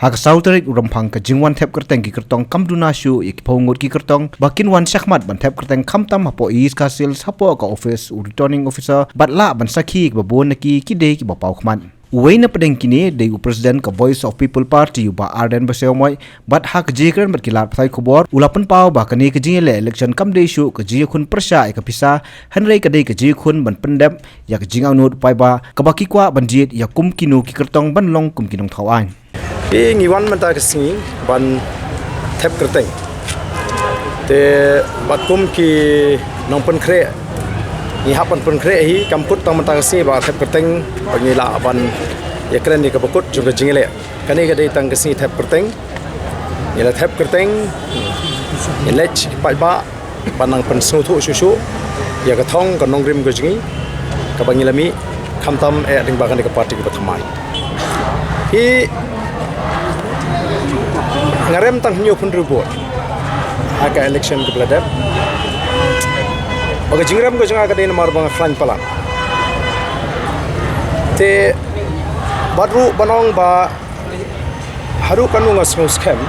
hak sauterik urampang ke jingwan thep kerteng ki kertong kamduna shu ik pongot ki kertong bakin wan syakmat ban thep kerteng kamtam hapo is kasil sapo ka office returning officer batla ban sakhi ki babon ki kide ki bapau khman Uwaina pedeng kini de presiden ka Voice of People Party ba Arden baseomoy bat hak jikran bat kilat phai khobor ulapan pau ba kani ke jingele election kam de shu ke ji khun persha ka pisa hanrei ka de ke ji khun ban pendem ya ke jing aunut pai ba ka baki kwa banjit ya kum kinu ki kertong ban long kum kinong thawain ngiwan manta kesini ban thep kerteng te bakum ki nongpen kre ni hapan pen kre hi kamput tang manta kesini ba thep kerteng pangila ban ya kren ni ka bakut juga jingele kani ka dei tang kesini thep kerteng ila thep kerteng lech pai ba banang pen snuthu susu ya ka thong ka nongrim ka jingi ka bangilami khamtam ding bagan ka party ka thamai hi ngarem tang nyu pun report aka election ke bladap oke jingram ko janga ka den mar bang flan palan te badru banong ba haru kanu ngas scam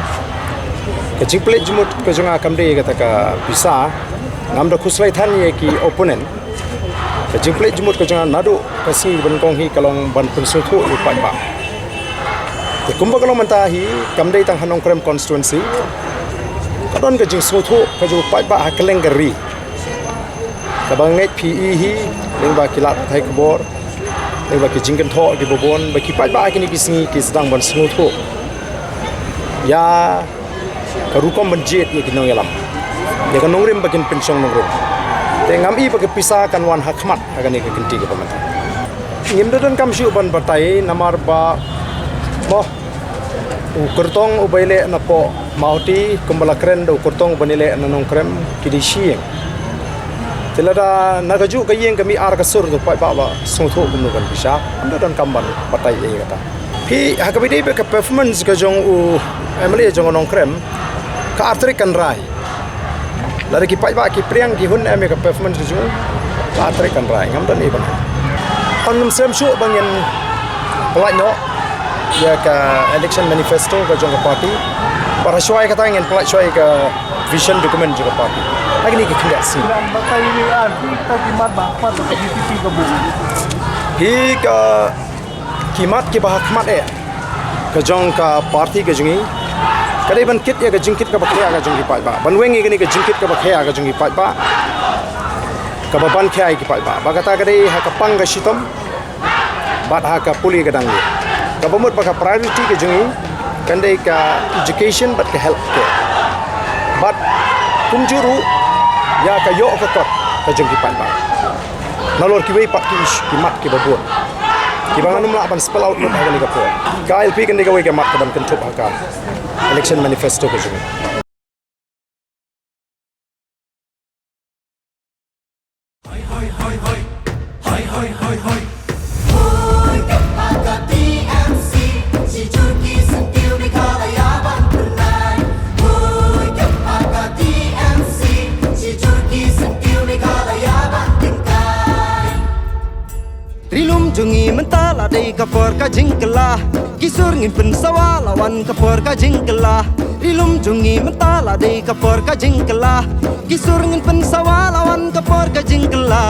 ke jingple jumut ko janga kamde ka taka bisa ngamda khuslai than ye ki opponent ke jingple jumut ko janga nadu kasi ban kong hi kalong ban pun suthu upai ba kumba kalau mentahi kamdei tang hanong krem constituency kadon ke jing sotho ka ju pai ba hakeleng gari ka banget pe hi leng ba kilat thai kbor leng ba ki jingkan tho ki bobon ba ki pai ba kini ki singi ki sedang ban sotho ya ka rukom banjit ni kinong yalam ya ka nongrim ba kin pensiong nongrim te ngam i ba ke pisa kan wan hakmat agani ke kinti ke pamata ngimdan kam shu ban batai namar ba moh ukurtong ubaile na po mauti kumbala kren do ukurtong banile na nong krem kidisi tilada nagaju kayeng kami ar kasur do pai ba sotho kumno kan bisa anda dan kamban patai ye kata hi hakabide be ka performance ka jong u emily jong nong krem ka artrik kan rai lari ki pai ba ki priang ki hun eme ka performance jong ka artrik kan rai ngam dan iban on sem shu bangen pelai no ya ka election manifesto ka jong party para syai kata ingin pelak syai ka vision document juga party lagi ni ke si batai ni kita kimat bapa tu DPP ke bu hi ka kimat ki bah khmat ka jong ka party ka jungi kadai ban kit ya ka jingkit ka bakhya ka jungi pai ba ban wengi ni ka jingkit ka bakhya ka jungi pai ba ka baban khai ki pai ba kata kadai ha ka pang ka sitom bat ha ka puli ka dang kabamut baka priority ke jungi kandai ka education but ke health care but kumjuru ya ka yo ka kot ka jungi pan ba nalor ki wei pat ki mat ki babon ki banganum la ban spell out ka ni ka po ka LP kandai ka wei ka mat ka ban kentup ka election manifesto ke jungi Jungi mentala dei kapor ka jingkela kisur ngin pensawa lawan kapor ka jingkela rilum jungi mentala dei kapor ka jingkela kisur ngin pensawa lawan kapor ka jingkela